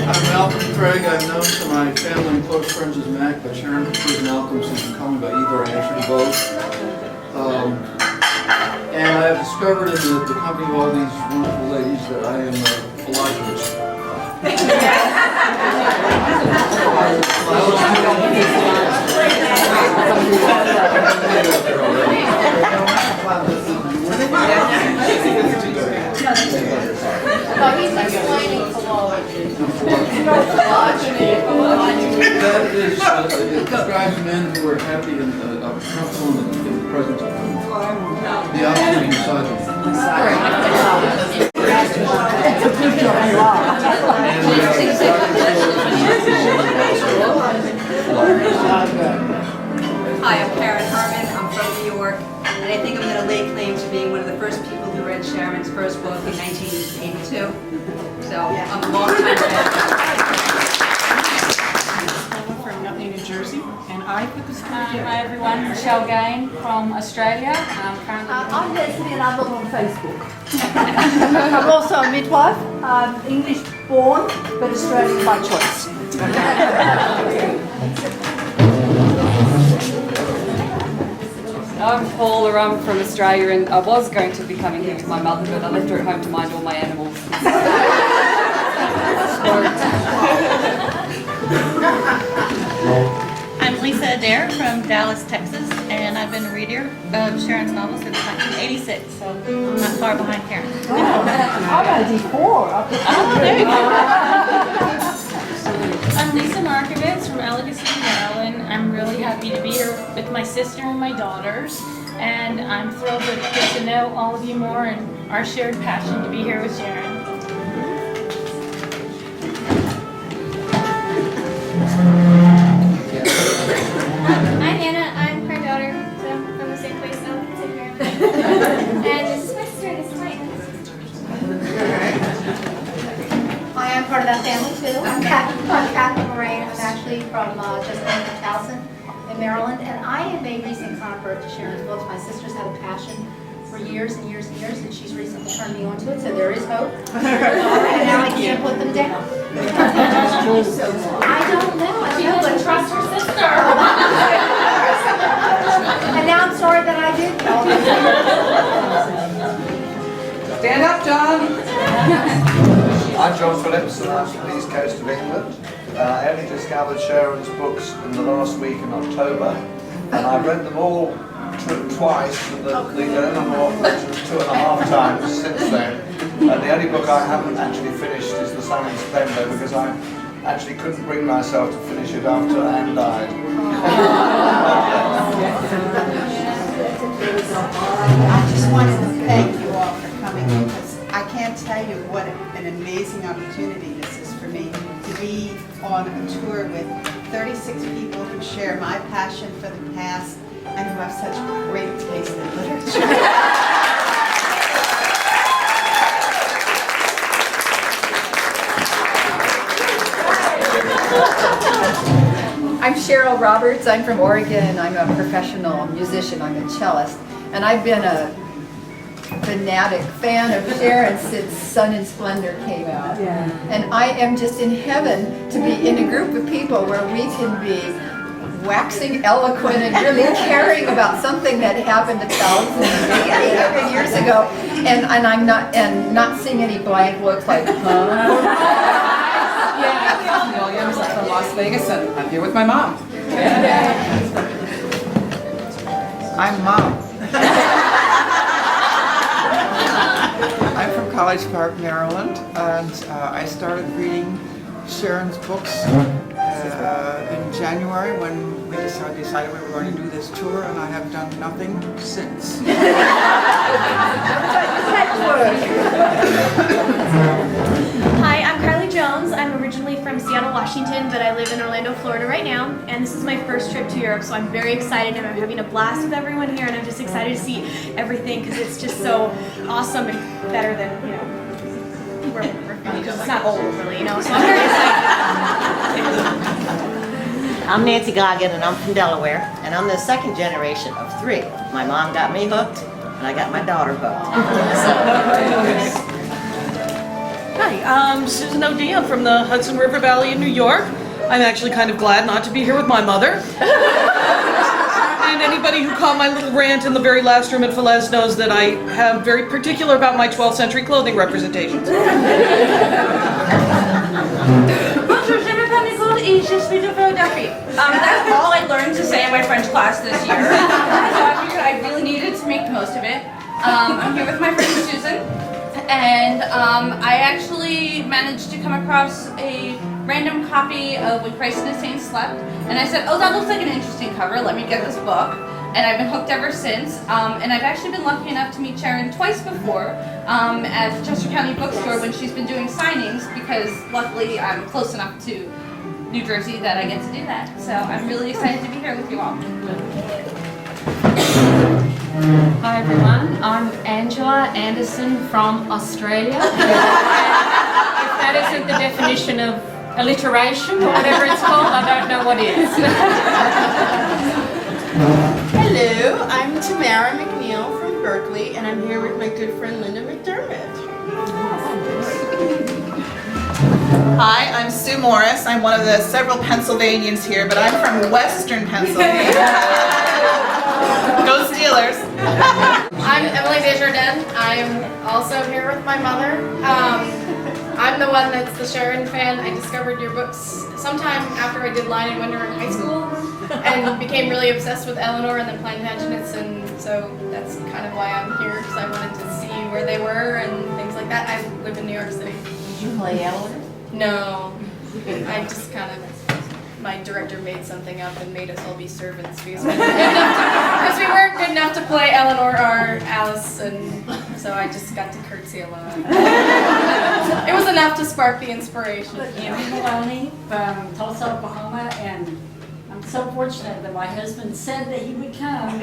I'm Malcolm Craig. I'm known to my family and close friends as Mac, but Sharon prefers Malcolm, so you can call me by either or actually both. And I have discovered in the company of all these wonderful ladies that I am a philosopher. He's explaining philology. That is, it describes men who are happy and comfortable in the presence of women. The opposite of misogyny. Hi, I'm Karen Harmon. I'm from New York, and I think I'm going to lay claim to being one of the first people who read Sharon's first book in 1982. So I'm a long time fan. From Nutley, New Jersey, and I put this Hi everyone, Michelle Gain from Australia. I'm Leslie and I live on Facebook. I'm also a midwife, English born but Australian by choice. I'm Paula, I'm from Australia, and I was going to be coming here with my mother, but I left her at home to mind all my animals. I'm Lisa Adair from Dallas, Texas, and I've been a reader of Sharon's novels since 1986, so I'm not far behind Karen. I'm 84. Oh, there you go. I'm Lisa Markovitz from Allegheny, Maryland. I'm really happy to be here with my sister and my daughters, and I'm thrilled to get to know all of you more and our shared passion to be here with Sharon. I'm Anna. I'm her daughter, so from the same place, Allegheny, Maryland. And this is my sister, and this is my aunt. Hi, I'm part of that family too. I'm Catherine Moraine. I'm actually from just north of Towson in Maryland, and I am a recent convert to Sharon's books. My sister's had a passion for years and years and years, and she's recently turned me on to it, so there is hope. And now I can't put them down. I don't know, but trust her sister. And now I'm sorry that I did. Stand up, John. I'm John Phillips, and I'm from the east coast of England. I only discovered Sharon's books in the last week in October, and I've read them all twice, and the Eleanor of Aquitaine 2.5 times since then. And the only book I haven't actually finished is The Sun in Splendor, because I actually couldn't bring myself to finish it after Anne died. I just wanted to thank you all for coming, because I can't tell you what an amazing opportunity this is for me to be on a tour with 36 people who share my passion for the past and who have such great taste in literature. I'm Cheryl Roberts. I'm from Oregon. I'm a professional musician. I'm a cellist. And I've been a fanatic fan of Sharon since Sun and Splendor came out. Yeah. And I am just in heaven to be in a group of people where we can be waxing eloquent and really caring about something that happened 1,000 years ago. And I'm not seeing any blank looks like, huh? Yeah, Williams, I'm from Las Vegas, and I'm here with my mom. I'm Mom. I'm from College Park, Maryland, and I started reading Sharon's books in January when we decided we were going to do this tour, and I have done nothing since. Hi, I'm Carly Jones. I'm originally from Seattle, Washington, but I live in Orlando, Florida right now, and this is my first trip to Europe, so I'm very excited and I'm having a blast with everyone here, and I'm just excited to see everything because it's just so awesome and better than, you know, where we're from, because it's not old really, you know, so I'm very excited. I'm Nancy Goggin and I'm from Delaware, and I'm the second generation of 3. My mom got me hooked and I got my daughter hooked. Hi, I'm Susan O'D. I'm from the Hudson River Valley in New York. I'm actually kind of glad not to be here with my mother. And anybody who caught my little rant in the very last room at Falaise knows that I have very particular about my 12th century clothing representations. Bonjour, je m'appelle Nicole et je suis de Philadelphia. That's all I learned to say in my French class this year. So I figured I really needed to make the most of it. I'm here with my friend Susan, and I actually managed to come across a random copy of When Christ and His Saints Slept, and I said, oh, that looks like an interesting cover, let me get this book. And I've been hooked ever since, and I've actually been lucky enough to meet Sharon twice before at the Chester County Bookstore when she's been doing signings, because luckily I'm close enough to New Jersey that I get to do that. So I'm really excited to be here with you all. Hi everyone, I'm Angela Anderson from Australia. If that isn't the definition of alliteration or whatever it's called, I don't know what is. Hello, I'm Tamara McNeil from Berkeley, and I'm here with my good friend Linda McDermott. Hi, I'm Sue Morris. I'm one of the several Pennsylvanians here, but I'm from Western Pennsylvania. Go Steelers! I'm Emily Desjardins. I'm also here with my mother. I'm the one that's the Sharon fan. I discovered your books sometime after I did Lion and Winter in high school and became really obsessed with Eleanor and the Plantagenets, and so that's kind of why I'm here, because I wanted to see where they were and things like that. I live in New York City. Did you play Eleanor? No. I just kind of, my director made something up and made us all be servants because we weren't good enough to play Eleanor or Alice, and so I just got to curtsy a lot. It was enough to spark the inspiration. I'm Maloney from Tulsa, Oklahoma, and I'm so fortunate that my husband said that he would come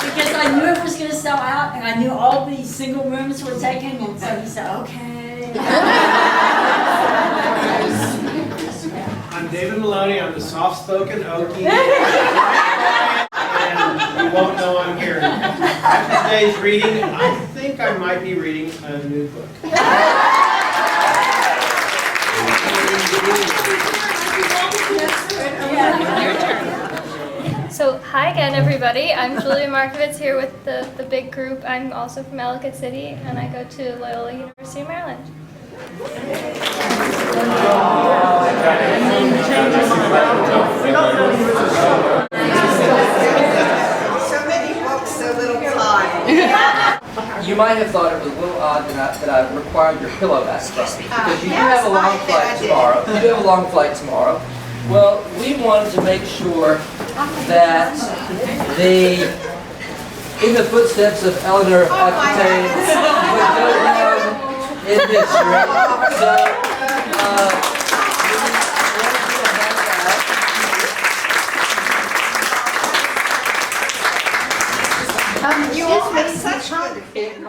because I knew it was going to sell out, and I knew all these single rooms were taken, and so he said, okay. I'm David Maloney. I'm the soft-spoken Okie. And you won't know I'm here. After today's reading, I think I might be reading a new book. So, hi again, everybody. I'm Julia Markovitz here with the big group. I'm also from Ellicott City, and I go to Loyola University of Maryland. So many books, so little time. You might have thought it was a little odd that I required your pillow back from me, because you do have a long flight tomorrow. You do have a long flight tomorrow. Well, we wanted to make sure that in the footsteps of Eleanor of Aquitaine would go down in history. So, You all have such good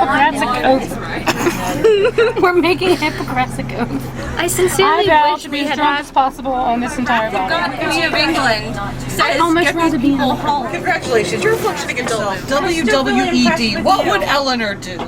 Hippocratic oath. We're making a Hippocratic oath. I sincerely wish we had as possible on this entire body. Queen of England says I'd almost rather be in the hall. Congratulations, you're functioning adult. WWED. What would Eleanor do?